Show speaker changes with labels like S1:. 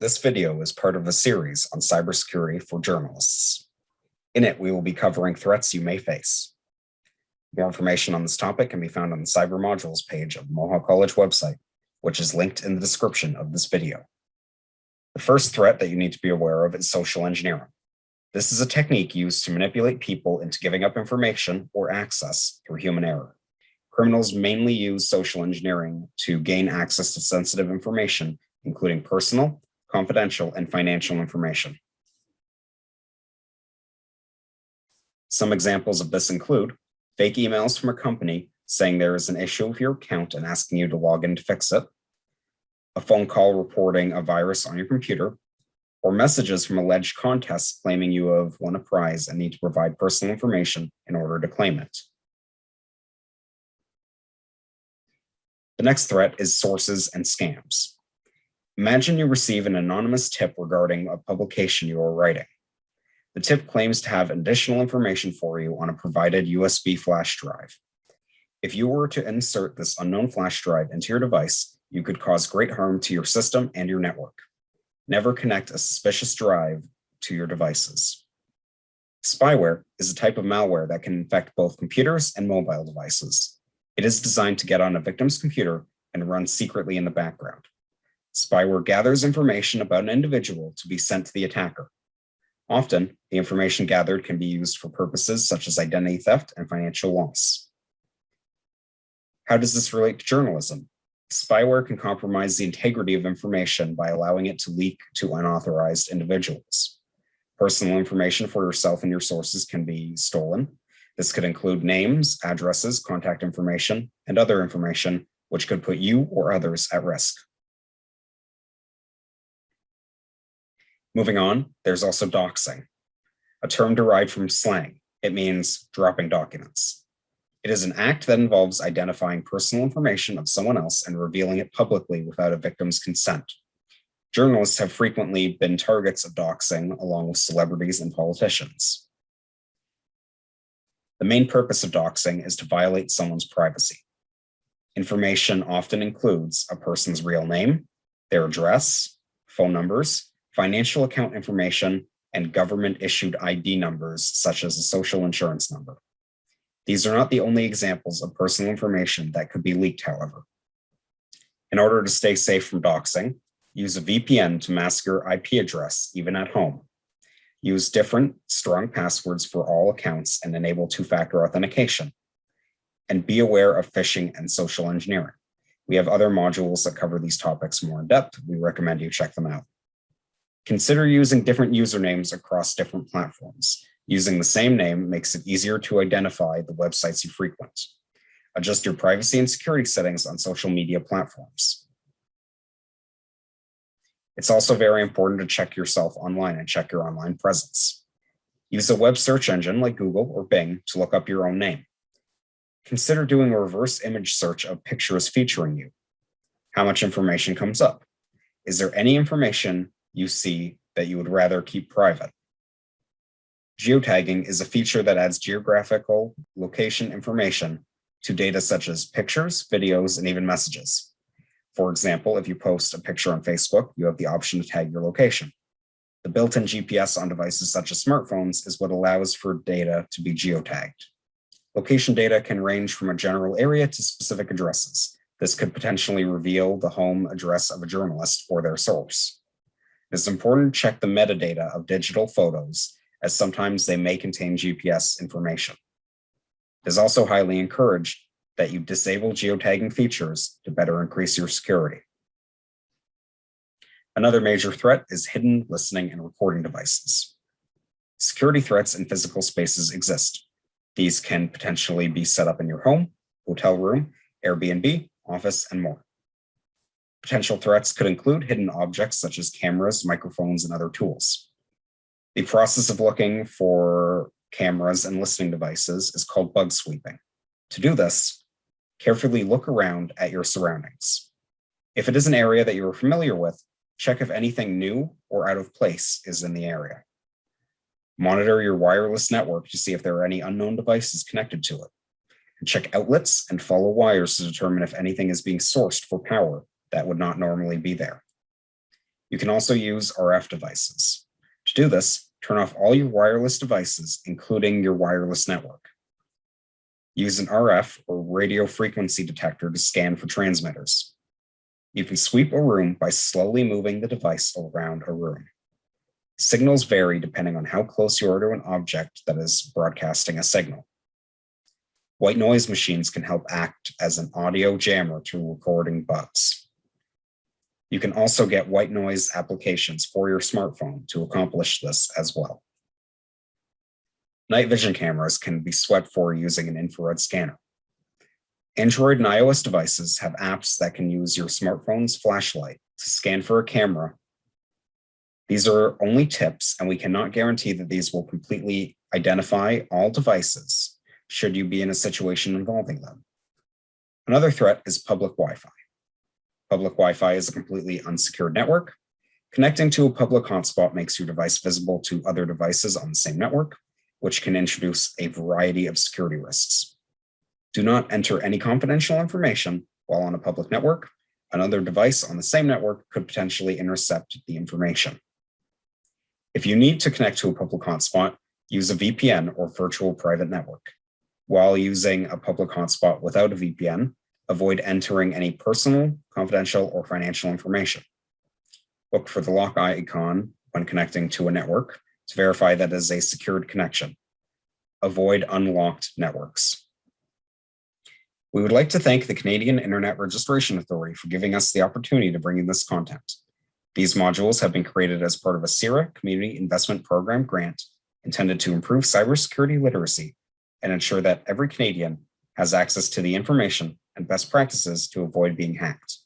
S1: This video is part of a series on cybersecurity for journalists. In it, we will be covering threats you may face. More information on this topic can be found on the Cyber Modules page of the Mohawk College website, which is linked in the description of this video. The first threat that you need to be aware of is social engineering. This is a technique used to manipulate people into giving up information or access through human error. Criminals mainly use social engineering to gain access to sensitive information, including personal, confidential, and financial information. Some examples of this include fake emails from a company saying there is an issue with your account and asking you to log in to fix it, a phone call reporting a virus on your computer, or messages from alleged contests claiming you have won a prize and need to provide personal information in order to claim it. The next threat is sources and scams. Imagine you receive an anonymous tip regarding a publication you are writing. The tip claims to have additional information for you on a provided USB flash drive. If you were to insert this unknown flash drive into your device, you could cause great harm to your system and your network. Never connect a suspicious drive to your devices. Spyware is a type of malware that can infect both computers and mobile devices. It is designed to get on a victim's computer and run secretly in the background. Spyware gathers information about an individual to be sent to the attacker. Often, the information gathered can be used for purposes such as identity theft and financial loss. How does this relate to journalism? Spyware can compromise the integrity of information by allowing it to leak to unauthorized individuals. Personal information for yourself and your sources can be stolen. This could include names, addresses, contact information, and other information which could put you or others at risk. Moving on, there's also doxing, a term derived from slang. It means dropping documents. It is an act that involves identifying personal information of someone else and revealing it publicly without a victim's consent. Journalists have frequently been targets of doxing, along with celebrities and politicians. The main purpose of doxing is to violate someone's privacy. Information often includes a person's real name, their address, phone numbers, financial account information, and government-issued ID numbers, such as a social insurance number. These are not the only examples of personal information that could be leaked, however. In order to stay safe from doxing, use a VPN to mask your IP address, even at home. Use different, strong passwords for all accounts and enable two-factor authentication. And be aware of phishing and social engineering. We have other modules that cover these topics more in depth. We recommend you check them out. Consider using different usernames across different platforms. Using the same name makes it easier to identify the websites you frequent. Adjust your privacy and security settings on social media platforms. It's also very important to check yourself online and check your online presence. Use a web search engine like Google or Bing to look up your own name. Consider doing a reverse image search of pictures featuring you. How much information comes up? Is there any information you see that you would rather keep private? Geotagging is a feature that adds geographical location information to data such as pictures, videos, and even messages. For example, if you post a picture on Facebook, you have the option to tag your location. The built-in GPS on devices such as smartphones is what allows for data to be geotagged. Location data can range from a general area to specific addresses. This could potentially reveal the home address of a journalist or their source. It is important to check the metadata of digital photos, as sometimes they may contain GPS information. It is also highly encouraged that you disable geotagging features to better increase your security. Another major threat is hidden listening and recording devices. Security threats in physical spaces exist. These can potentially be set up in your home, hotel room, Airbnb, office, and more. Potential threats could include hidden objects such as cameras, microphones, and other tools. The process of looking for cameras and listening devices is called bug sweeping. To do this, carefully look around at your surroundings. If it is an area that you are familiar with, check if anything new or out of place is in the area. Monitor your wireless network to see if there are any unknown devices connected to it. And check outlets and follow wires to determine if anything is being sourced for power that would not normally be there. You can also use RF devices. To do this, turn off all your wireless devices, including your wireless network. Use an RF or radio frequency detector to scan for transmitters. You can sweep a room by slowly moving the device around a room. Signals vary depending on how close you are to an object that is broadcasting a signal. White noise machines can help act as an audio jammer to recording bugs. You can also get white noise applications for your smartphone to accomplish this as well. Night vision cameras can be swept for using an infrared scanner. Android and iOS devices have apps that can use your smartphone's flashlight to scan for a camera. These are only tips, and we cannot guarantee that these will completely identify all devices should you be in a situation involving them. Another threat is public Wi-Fi. Public Wi-Fi is a completely unsecured network. Connecting to a public hotspot makes your device visible to other devices on the same network, which can introduce a variety of security risks. Do not enter any confidential information while on a public network. Another device on the same network could potentially intercept the information. If you need to connect to a public hotspot, use a VPN or virtual private network. While using a public hotspot without a VPN, avoid entering any personal, confidential, or financial information. Look for the lock icon when connecting to a network to verify that it is a secured connection. Avoid unlocked networks. We would like to thank the Canadian Internet Registration Authority for giving us the opportunity to bring in this content. These modules have been created as part of a CIRA Community Investment Program grant intended to improve cybersecurity literacy and ensure that every Canadian has access to the information and best practices to avoid being hacked.